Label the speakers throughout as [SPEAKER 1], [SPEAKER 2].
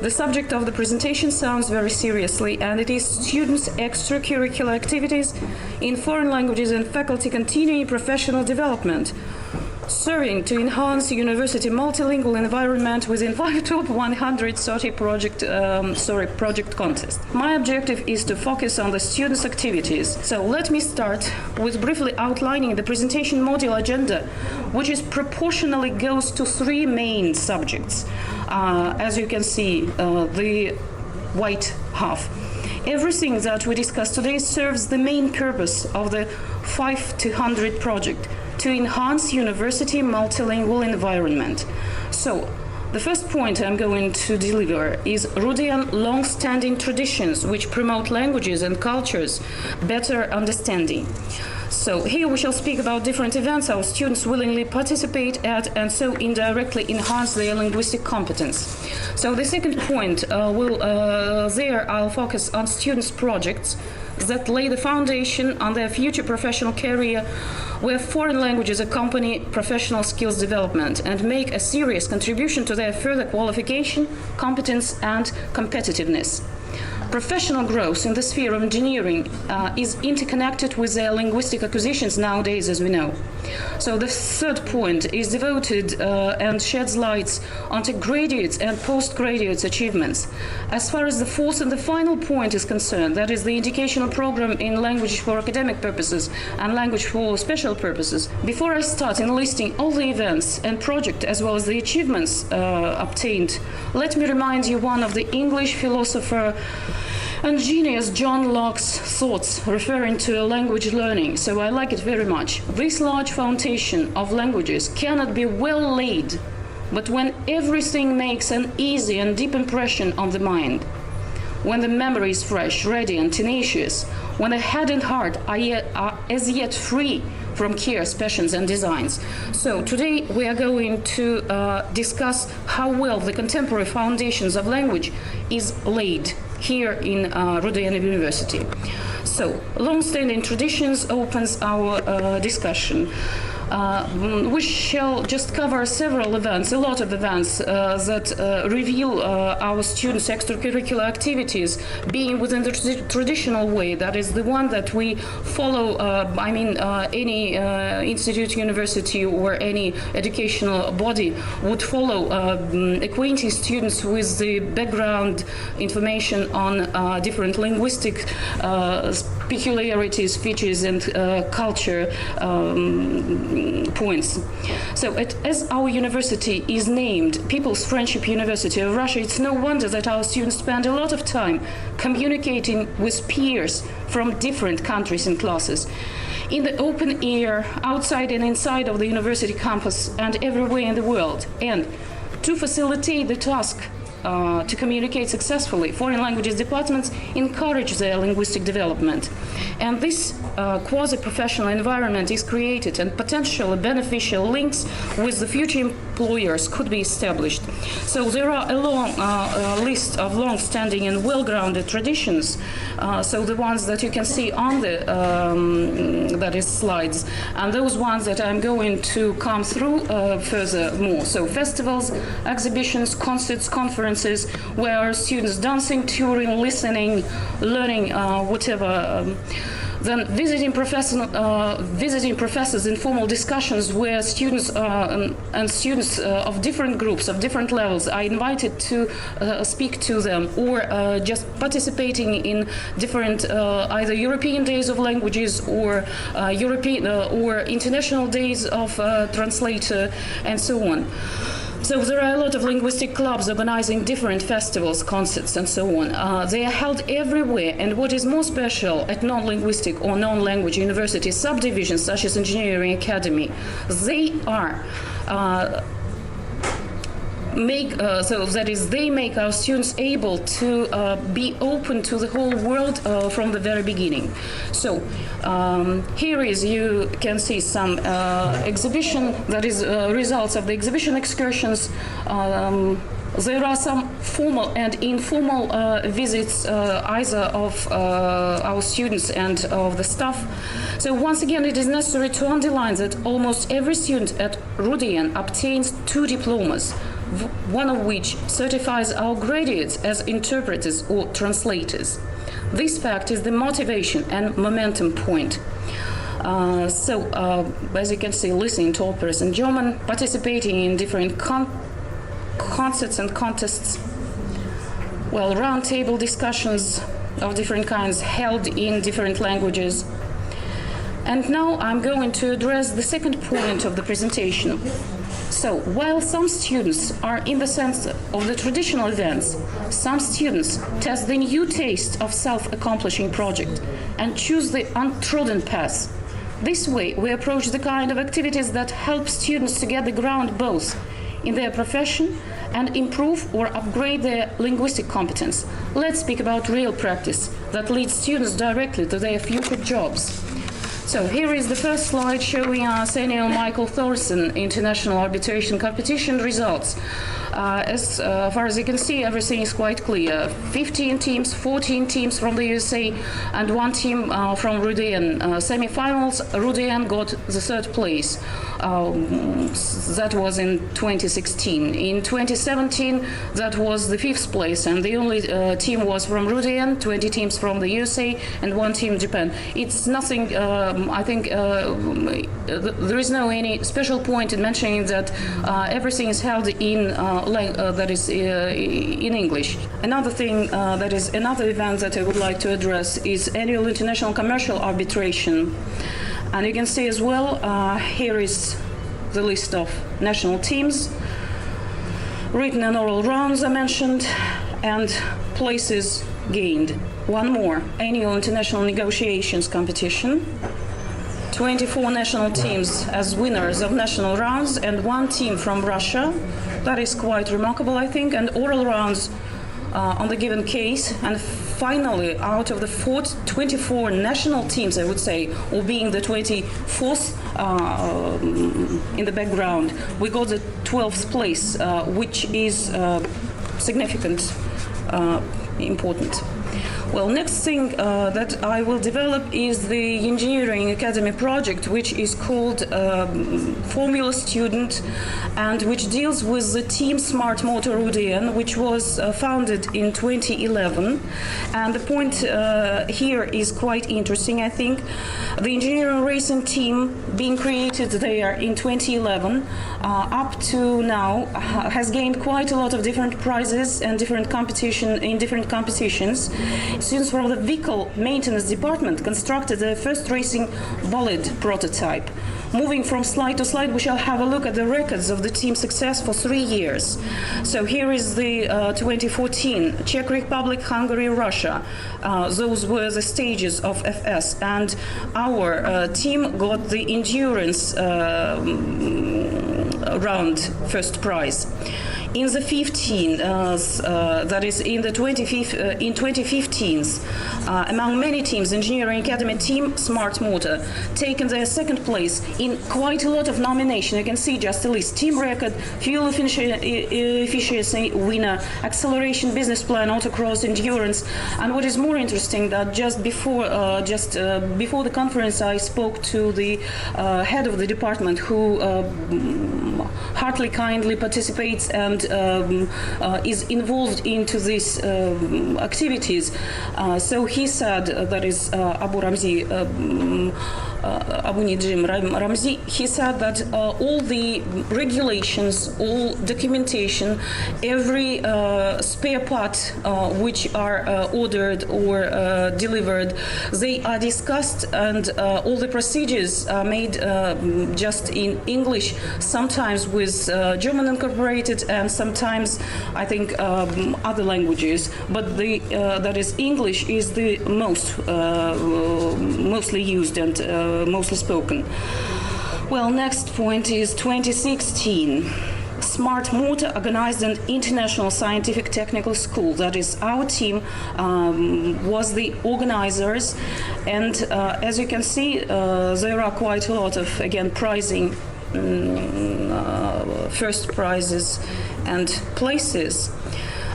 [SPEAKER 1] The subject of the presentation sounds very seriously, and it is students' extracurricular activities in foreign languages and faculty continuing professional development, serving to enhance university multilingual environment within 5 top 130 project contest. My objective is to focus on the students' activities. So let me start with briefly outlining the presentation module agenda, which is proportionally goes to 3 main subjects. As you can see, the white half. Everything that we discuss today serves the main purpose of the 5 to 100 project, to enhance university multilingual environment. So, the first point I'm going to deliver is RUDN long-standing traditions which promote languages and cultures better understanding. So here we shall speak about different events our students willingly participate at and so indirectly enhance their linguistic competence. So the second point I'll focus on students' projects that lay the foundation on their future professional career, where foreign languages accompany professional skills development and make a serious contribution to their further qualification, competence, and competitiveness. Professional growth in the sphere of engineering is interconnected with their linguistic acquisitions nowadays, as we know. So the third point is devoted and sheds lights onto graduates and postgraduates' achievements. As far as the fourth and the final point is concerned, that is the educational program in language for academic purposes and language for special purposes. Before I start in listing all the events and projects as well as the achievements obtained, let me remind you one of the English philosopher and genius John Locke's thoughts referring to language learning, so I like it very much. This large foundation of languages cannot be well laid, but when everything makes an easy and deep impression on the mind, when the memory is fresh, ready, and tenacious, when the head and heart are as yet free from cares, passions, and designs. So today we are going to discuss how well the contemporary foundations of language is laid here in RUDN University. So, long-standing traditions opens our discussion. We shall just cover several events, a lot of events that reveal our students' extracurricular activities being within the traditional way. That is the one that we follow, any institute, university, or any educational body would follow, acquainting students with the background information on different linguistic peculiarities, features, and culture points. So as our university is named People's Friendship University of Russia, it's no wonder that our students spend a lot of time communicating with peers from different countries and classes. In the open air, outside and inside of the university campus, and everywhere in the world. And to facilitate the task to communicate successfully, foreign languages departments encourage their linguistic development. And this quasi-professional environment is created, and potentially beneficial links with the future employers could be established. So there are a long list of long-standing and well-grounded traditions. So the ones that you can see on the that is slides, and those ones that I'm going to come through furthermore. So festivals, exhibitions, concerts, conferences, where students dancing, touring, listening, learning, whatever. Then visiting professors in formal discussions where students and students of different groups, of different levels, are invited to speak to them, or just participating in different either European days of languages or European or international days of translator, and so on. So there are a lot of linguistic clubs organizing different festivals, concerts, and so on. They are held everywhere, and what is more special at non-linguistic or non-language university subdivisions such as Engineering Academy, they are they make our students able to be open to the whole world from the very beginning. So here you can see some exhibition, that is results of the exhibition excursions There are some formal and informal visits either of our students and of the staff. So once again, it is necessary to underline that almost every student at RUDN obtains 2 diplomas, one of which certifies our graduates as interpreters or translators. This fact is the motivation and momentum point. As you can see, listening to operas in German, participating in different concerts and contests, roundtable discussions of different kinds held in different languages. And now I'm going to address the second point of the presentation. So, while some students are in the sense of the traditional events, some students test the new taste of self-accomplishing project and choose the untrodden path. This way, we approach the kind of activities that help students to get the ground both in their profession and improve or upgrade their linguistic competence. Let's speak about real practice that leads students directly to their future jobs. So here is the first slide showing Arsenio Michael Thornton International Arbitration Competition results. As far as you can see, everything is quite clear. 15 teams, 14 teams from the USA, and 1 team from RUDN. Semi-finals, RUDN got the 3rd place. That was in 2016. In 2017, that was the 5th place, and the only team was from RUDN, 20 teams from the USA, and 1 team Japan. It's nothing, I think there is no any special point in mentioning that everything is held in in English. Another thing that is another event that I would like to address is annual international commercial arbitration. And you can see as well, here is the list of national teams. Written and oral rounds are mentioned, and places gained. One more, annual international negotiations competition. 24 national teams as winners of national rounds, and 1 team from Russia. That is quite remarkable, I think, and oral rounds on the given case. And finally, out of the 24 national teams, I would say, or being the 24th in the background, we got the 12th place, which is significant, important. Well, next thing that I will develop is the Engineering Academy project, which is called Formula Student, and which deals with the Team Smart Motor RUDN, which was founded in 2011. And the point here is quite interesting, I think. The engineering racing team being created there in 2011 up to now has gained quite a lot of different prizes and different competitions. Since from the vehicle maintenance department constructed the first racing bolide prototype. Moving from slide to slide, we shall have a look at the records of the team's success for 3 years. So here is the 2014 Czech Republic, Hungary, Russia. Those were the stages of FS, and our team got the endurance round first prize. In the 15, that is in the 2015, among many teams, Engineering Academy team Smart Motor taken their 2nd place in quite a lot of nomination. You can see just a list: team record, fuel efficiency winner, acceleration business plan, autocross endurance. And what is more interesting, that just before the conference, I spoke to the head of the department, who heartily, kindly participates and is involved into these activities. So he said, that is Abu Ramzi, Abu Nijim Ramzi, he said that all the regulations, all documentation, every spare part which are ordered or delivered, they are discussed, and all the procedures are made just in English, sometimes with German incorporated, and sometimes I think other languages, but that is English is the mostly used and mostly spoken. Well, next point is 2016. Smart Motor organized an international scientific technical school. That is, our team was the organizers, and as you can see, there are quite a lot of, again, prizing first prizes and places.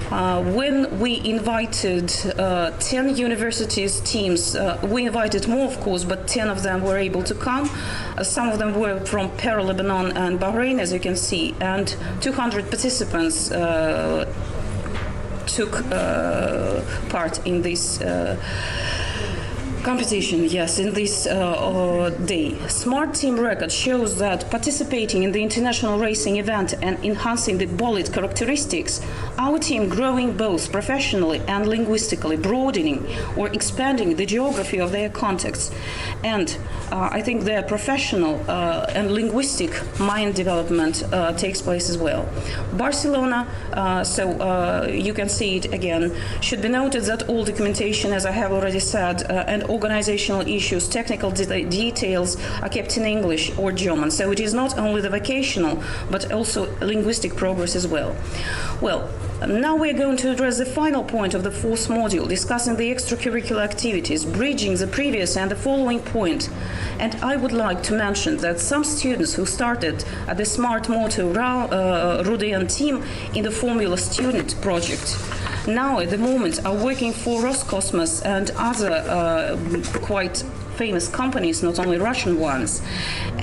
[SPEAKER 1] When we invited 10 universities teams, we invited more, of course, but 10 of them were able to come. Some of them were from Peru, Lebanon, and Bahrain, as you can see, and 200 participants took part in this competition, yes, in this day. Smart Team record shows that participating in the international racing event and enhancing the bolid characteristics, our team growing both professionally and linguistically, broadening or expanding the geography of their contexts. And I think their professional and linguistic mind development takes place as well. Barcelona, so you can see it again, should be noted that all documentation, as I have already said, and organizational issues, technical details are kept in English or German. So it is not only the vocational, but also linguistic progress as well. Well, now we're going to address the final point of the fourth module, discussing the extracurricular activities, bridging the previous and the following point. And I would like to mention that some students who started at the Smart Motto RUDN team in the Formula Student project now at the moment are working for Roscosmos and other quite famous companies, not only Russian ones.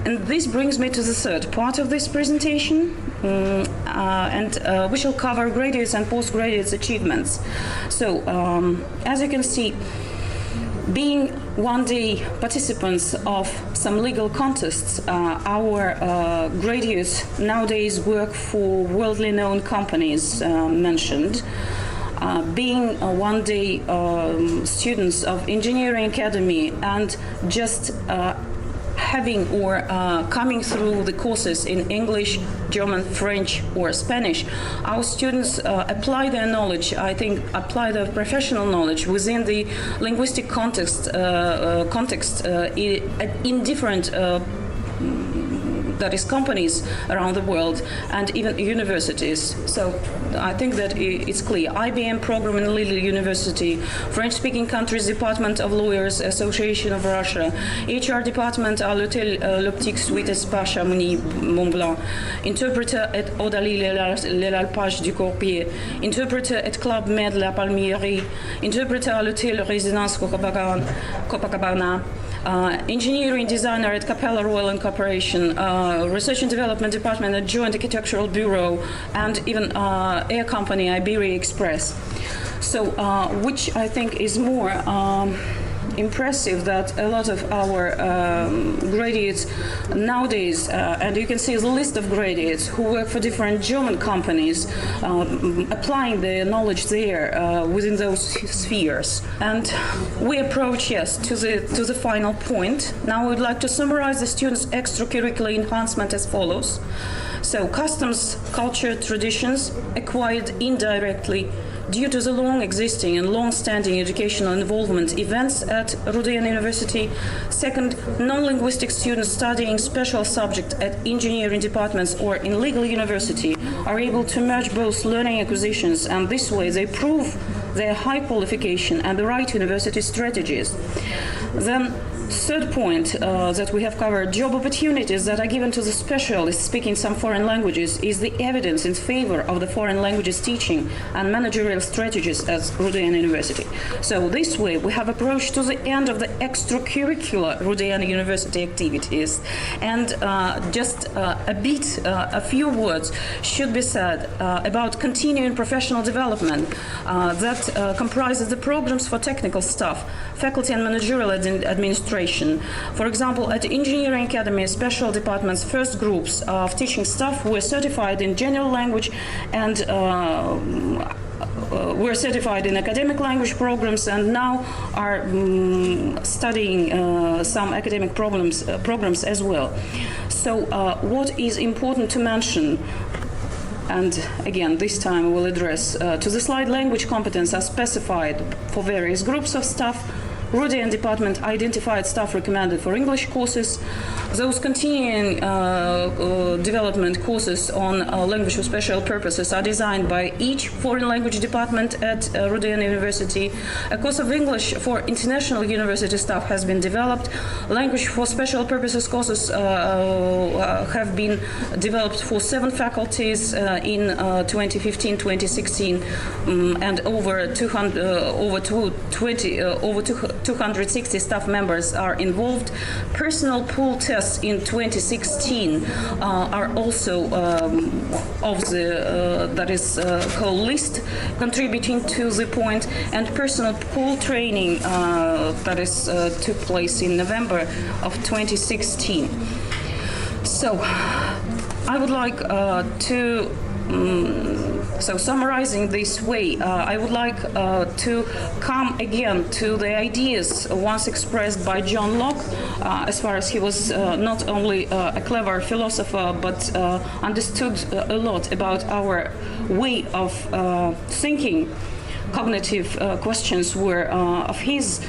[SPEAKER 1] And this brings me to the third part of this presentation, and we shall cover graduates and postgraduates achievements. So, as you can see, being one-day participants of some legal contests, our graduates nowadays work for worldly known companies mentioned. Being one-day students of Engineering Academy and just having or coming through the courses in English, German, French, or Spanish, our students apply their knowledge, I think, apply their professional knowledge within the linguistic context in different that is companies around the world and even universities. So I think that it's clear. IBM program in Lille University, French-speaking countries Department of Lawyers Association of Russia, HR department à l'hôtel L'Optique Suite Espace Chamonix Mont Blanc, interpreter at Odalie l'Alpage du Corpier, interpreter at Club Med La Palmieri, interpreter à l'hôtel Résidence Copacabana, engineering designer at Capella Royal Incorporation, research and development department at Joint Architectural Bureau, and even air company Iberia Express. So, which I think is more impressive that a lot of our graduates nowadays, and you can see the list of graduates who work for different German companies, applying their knowledge there within those spheres. And we approach, yes, to the final point. Now I would like to summarize the students' extracurricular enhancement as follows. So, customs, culture, traditions acquired indirectly due to the long existing and long-standing educational involvement events at RUDN University. Second, non-linguistic students studying special subject at engineering departments or in legal university are able to merge both learning acquisitions, and this way they prove their high qualification and the right university strategies. Then, third point that we have covered, job opportunities that are given to the specialists speaking some foreign languages is the evidence in favor of the foreign languages teaching and managerial strategies at RUDN University. So this way we have approached to the end of the extracurricular RUDN University activities. And just a few words should be said about continuing professional development that comprises the programs for technical staff, faculty and managerial administration. For example, at Engineering Academy, special departments' first groups of teaching staff were certified in general language and were certified in academic language programs, and now are studying some academic programs as well. So what is important to mention, and again this time we'll address to the slide, language competence are specified for various groups of staff. RUDN department identified staff recommended for English courses. Those continuing development courses on language for special purposes are designed by each foreign language department at RUDN University. A course of English for international university staff has been developed. Language for special purposes courses have been developed for 7 faculties in 2015-2016, and over 260 staff members are involved. Personal pool tests in 2016 are also of the that is whole list contributing to the point, and personal pool training that is took place in November of 2016. So I would like to so summarizing this way, I would like to come again to the ideas once expressed by John Locke, as far as he was not only a clever philosopher, but understood a lot about our way of thinking. Cognitive questions were of his.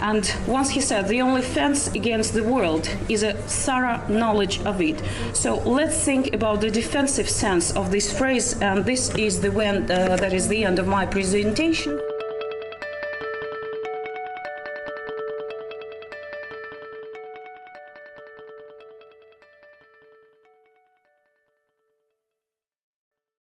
[SPEAKER 1] And once he said, the only fence against the world is a thorough knowledge of it. So let's think about the defensive sense of this phrase, and this is that is the end of my presentation.